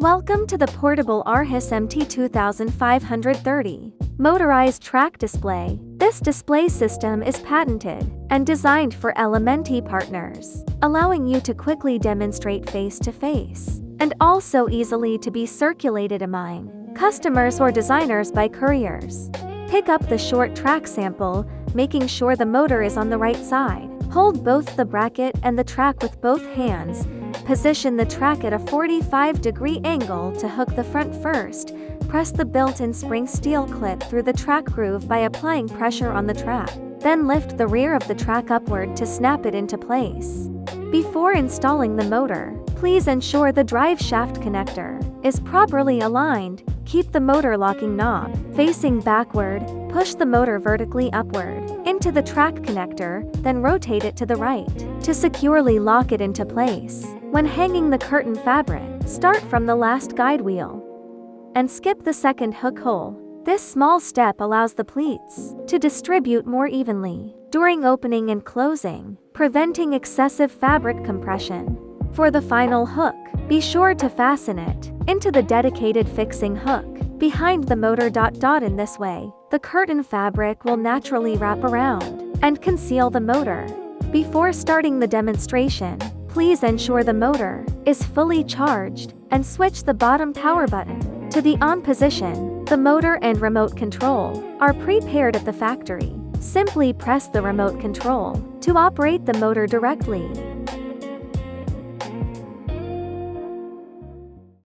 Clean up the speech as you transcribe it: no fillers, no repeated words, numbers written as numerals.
Welcome to the portable Arhus MT2530 motorized track display. This display system is patented and designed for LMNT partners, allowing you to quickly demonstrate face-to-face and also easily to be circulated among customers or designers by couriers. Pick up the short track sample, making sure the motor is on the right side. Hold both the bracket and the track with both hands. Position the track at a 45-degree angle to hook the front first. Press the built-in spring steel clip through the track groove by applying pressure on the track. Then lift the rear of the track upward to snap it into place. Before installing the motor, please ensure the drive shaft connector is properly aligned. Keep the motor locking knob facing backward. Push the motor vertically upward into the track connector, then rotate it to the right to securely lock it into place. When hanging the curtain fabric, start from the last guide wheel and skip the second hook hole. This small step allows the pleats to distribute more evenly during opening and closing, preventing excessive fabric compression. For the final hook, be sure to fasten it into the dedicated fixing hook behind the motor. In this way, the curtain fabric will naturally wrap around and conceal the motor. Before starting the demonstration, please ensure the motor is fully charged and switch the bottom power button to the on position. The motor and remote control are pre-paired at the factory. Simply press the remote control to operate the motor directly.